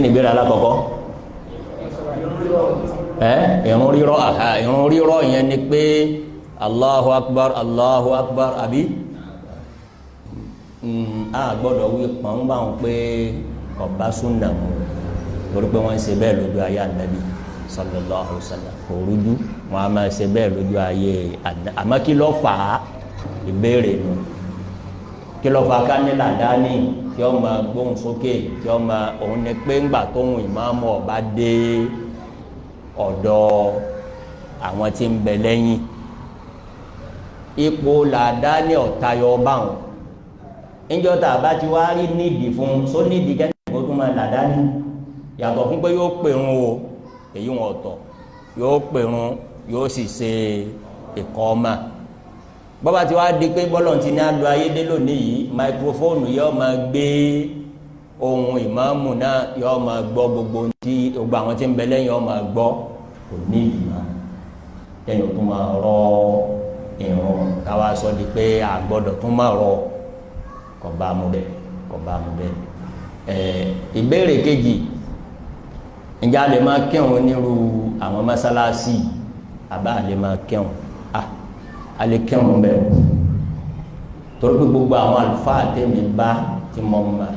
ni ìbéèrè alákọ̀ọ́kọ́ ìrun rírọ̀ ìrun rírọ̀ yẹn ni pé Allahu Akbar Allahu Akbar àbí a gbọ́dọ̀ wí pọ̀n bá wọn pé ọba súnà mu torí pé wọ́n ń ṣe bẹ́ẹ̀ lójú ayé ànábì sallallahu alaihi wasallam kò rújú wọn a máa ṣe bẹ́ẹ̀ lójú ayé ànábì àmọ́ kí ló fà á ìbéèrè nù kí ló fà á ká ní làdáni kí ọ máa gbóhùn sókè kí ọ máa òun ni pé ńgbà tóhun ìmáàmù ọba dé ọ̀dọ̀ àwọn tí ń bẹ lẹ́yìn ipò làdáni ọ̀tayọ báwọn níjọ́ tá a bá ti wá rí nídìí fún só nídìí kẹ́kẹ́ kó tún máa làdáni yàtọ̀ fún pé yóò pèrún o èyí wọn ọ̀tọ̀ yóò pèrún yóò sì ṣe ìkọ́mà bọ́bá ti wá di pé bọ́lọ̀ ti ní alo ayédè lónìí yìí máikrófóònù yóò máa gbé ohun ìmáàmù náà yóò máa gbọ́ gbogbo àwọn tí ń bẹ lẹ́yìn yóò máa gbọ́ kò ní ìgbìmọ̀ lẹ́yìn tó máa rọ ìrun káwá sọ di pé àgbọ́dọ̀ tó máa rọ kò bá mu bẹ́ẹ̀ ìbéèrè kejì ǹjẹ́ a lè máa kírun nírú àwọn mọ́sálásí àbá a lè máa kírun a lè kírun bẹ́ẹ̀ torí pé gbogbo àwọn àlùfáà tẹ̀mí bá ti mọ̀ mọ́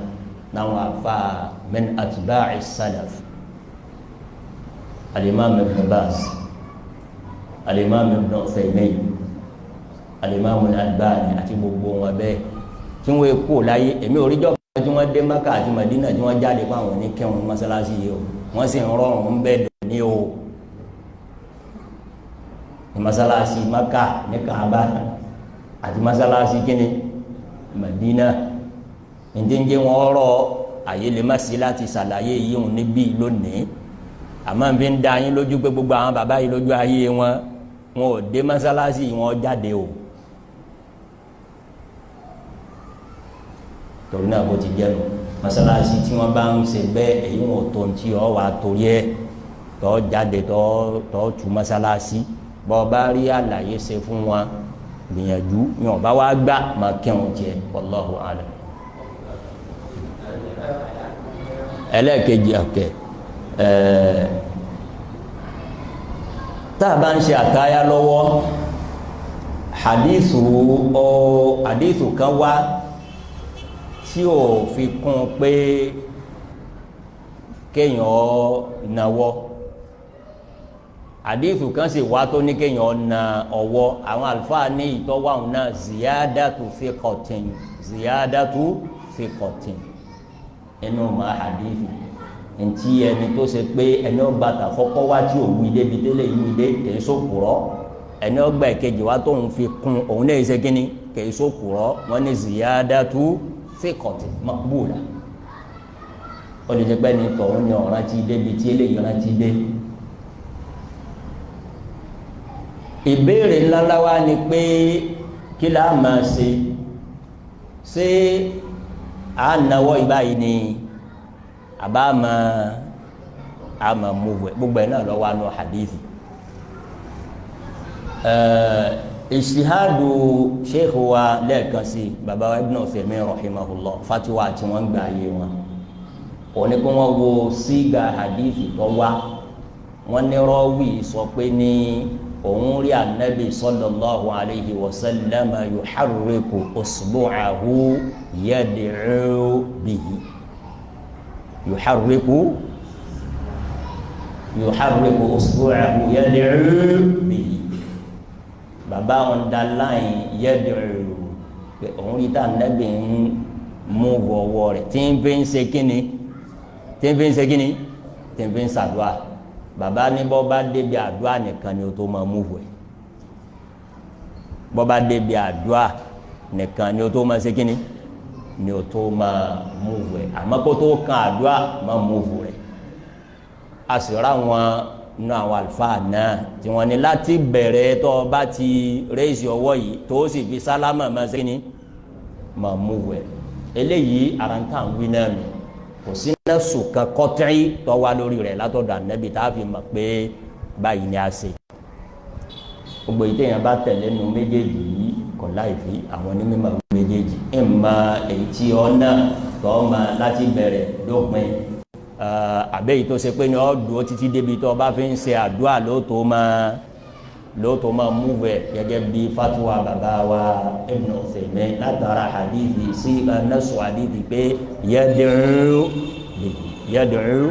náwọn àlùfáà min atba'i salaf al-imam ibn Baz al-imam ibn Uthaymin al-imam al-Albani àti gbogbo wọn bẹ́ẹ̀ tí wọ́n kú láyé èmi oríjọ́ kan tí wọ́n dé Maka àti Madina tí wọ́n jáde fún àwọn oníkẹ́wọn mọ́sálásí yìí o wọ́n sì ń rọrùn ń bẹ́ẹ̀ dùn ní o ní mọ́sálásí Maka ní Kaaba àti mọ́sálásí kíni Madina ǹjẹ́ wọn rọ àyè lè má sí láti ṣàlàyé yìí òun níbí lónìí àmọ́ n fi ń da yín lójú pé gbogbo àwọn bàbá yìí lójú ayé wọn ò dé mọ́sálásí wọn jáde o. torí náà bó ti jẹ́ nu masalasi tí wọ́n bá ń ṣe bẹ́ẹ̀ èyí wọn ò tó ń tí ọ wà torí ẹ̀ tọ́ jáde tọ́ tu masalasi bọ́ bá rí àlàyé ṣe fún wọn gbìyànjú yàn bá wá gbà máa kẹ́hùn jẹ wallahu alam. ẹlẹ́ẹ̀kejì ọ̀kẹ́ tá a bá ń ṣe àtáyá lọ́wọ́ hadithu kan wá tí o fi kún pé kéèyàn nawọ́ àdéhùn kan sì wá tó ní kéèyàn na ọwọ́ àwọn àlùfáà ní ìtọ́wáhùn náà ziyadatu thiqatin ẹnu ma àdéhùn ntí ẹni tó ṣe pé ẹni ọgbà tà kọ́kọ́ wá tí òwú ilé bi délé yìí dé kèé sókùrọ́ ẹni ọgbà ìkejì wá tóun fi kún òun náà ṣe kíni kèé sókùrọ́ wọn ní ziyadatu fíkọ̀tì makbúlà ó lè jẹ́ pé ní tọ̀hún ni ọ̀ràn ti dé bi tí eléyìí ọ̀ràn ti dé. ìbéèrè ńláńlá wa ni pé kí la máa ṣe à ń nawọ́ ìbáyìí ni àbá máa mú wẹ̀ gbogbo ẹ̀ náà lọ́wọ́ àánú hadithi. Ìṣìhádù sheikh wa lẹ́ẹ̀kan sí baba wa Ibn Uthaymin rahimahullah fatiwa tí wọ́n gbà ayé wọn òní kí wọ́n wo síga hadithi tó wá wọ́n ní rọ́wì sọ pé ní òun rí anabi sallallahu alayhi wa sallam yuharriku usbu'ahu yad'u bihi yuharriku usbu'ahu yad'u bihi bàbá underline yẹ́dùrú pé òun rí tá nẹ́bí ń mú wọ́wọ́ rẹ̀ tí ń fi ń ṣe kíni tí ń fi ń ṣàdúrà bàbá ní bọ́ bá débi àdúrà nìkan ni o tó máa mú wẹ̀ bọ́ bá débi àdúrà nìkan ni o tó máa ṣe kíni ni o tó máa mú wẹ̀ àmọ́ kó tó kan àdúrà máa mú wẹ̀ a sì rà wọn nínú àwọn àlùfáà náà tí wọ́n ní láti bẹ̀rẹ̀ tó o bá ti rẹ́ẹ̀sì ọwọ́ yìí tó o sì fi sálámà máa ṣe kíni máa mú wẹ̀ eléyìí àrántà ń wí náà nù kò sí nẹ́sù kan kọ́tẹ́rì tó wá lórí rẹ̀ látọ̀dọ̀ ànábì tá a fi mọ̀ pé báyìí ni a ṣe gbogbo ìtẹ̀yìn bá tẹ̀lé nu méjèèjì yìí kò láì fi àwọn onímọ̀ méjèèjì ẹ̀ máa èyí tí ọ náà tó máa láti bẹ̀rẹ̀ dópin àbẹ́yìí tó ṣe pé ní ọ́ dúró títí débi tó bá fi ń ṣe àdúrà lóòótọ́ máa múvù ẹ̀ gẹ́gẹ́ bí fatuwa bàbá wa Ibn Uthaymin látara hadithi sí nasu hadithi pé yad'u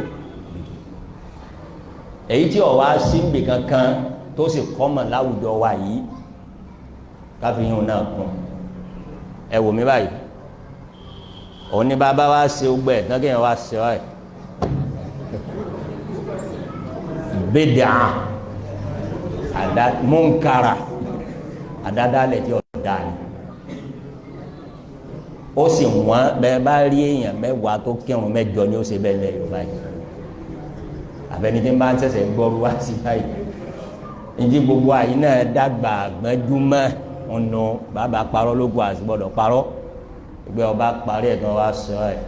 èyí tí ọ̀ wá síbi kankan tó sì kọ́mọ̀ láwùjọ wa yìí káfíyàn náà kún ẹ wò mí báyìí òun ní bàbá wa ṣe gbẹ tán kéèyàn wá ṣe ọ ẹ bid'a munkara àdádálẹ̀ tí ó dá ni ó sì wọ́n bẹ́ẹ̀ bá rí èèyàn mẹ́wàá tó kírun mẹ́jọ ni ó ṣe bẹ́ẹ̀ lẹ́yìn báyìí àbẹni tí ń bá ń ṣẹ̀ṣẹ̀ gbọ́rú wá sí báyìí ìdí gbogbo àyín náà dàgbà gbẹ́júmọ́ ọ̀nà bàbá parọ́ lógún àti gbọ́dọ̀ parọ́ ìgbẹ́ ọba parí ẹ̀ tán wá sọ ẹ̀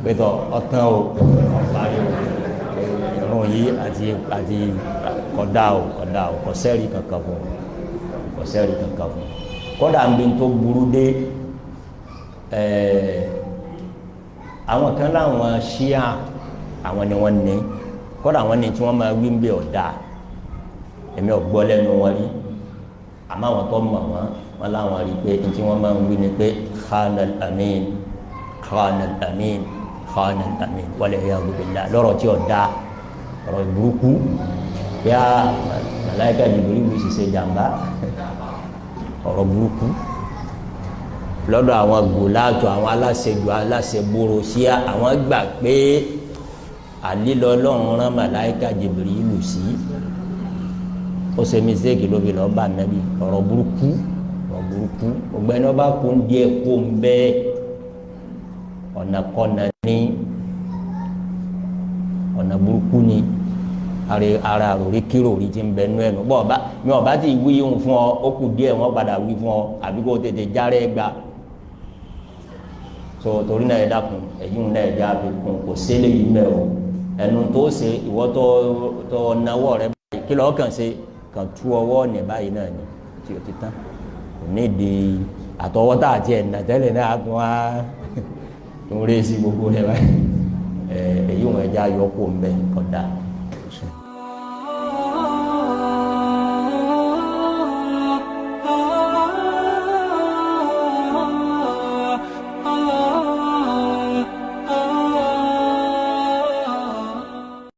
pẹ̀tọ̀ ọ̀tán o ọ̀parí o ìrún yìí àti kọ̀dá o kọ̀sẹ́rì kankan fún kọ́dà ń bí tó burú dé àwọn kan láwọn ṣíà àwọn ni wọ́n ní kọ́dà wọ́n ní tí wọ́n máa wí ń bẹ ọ̀dà èmi ò gbọ́ lẹ́nu wọn rí àmọ́ àwọn tó mọ̀ wọ́n láwọn rí pé tí wọ́n máa ń wí ni pé khanal amin wal-iyadhu billah lọ́rọ̀ tí ọ̀dà ọ̀rọ̀ burúkú yá màláíkà Jibril wí ṣiṣẹ́ jàmbá ọ̀rọ̀ burúkú lọ́dọ̀ àwọn gòláàtò àwọn aláṣẹgbòrò sí àwọn gbà pé àlílọ Ọlọ́run rán màláíkà Jibrilu sí ó ṣe mistake ló fi lọ bá nàbí ọ̀rọ̀ burúkú ọ̀gbẹ́ni ọba kò ń díẹ̀ kó ń bẹ́ ọ̀nà ọ̀nà burúkú ni ara àròrí kíròrí ti ń bẹ nú ẹnu bọ́ ọba mi ọba ti wí yíhun fún ọ ó kù díẹ̀ wọ́n padà wí fún ọ àbí kó tètè járe gbà so torí náà ẹ dákun ẹ̀yìn náà ẹ já fi kún kò sílẹ̀ yìí mẹ́ o ẹnu tó ṣe ìwọ́ tó náwó rẹ báyìí kí lọ́ọ́ kàn ṣe kàn tú ọwọ́ ní báyìí náà ni tí o ti tán kò ní di àtọwọ́tà àti ẹ̀nà tẹ́lẹ̀ náà tún wá tún rí sí gbogbo rẹ báyìí èyí wọn ẹja yọkù ń bẹ kódà.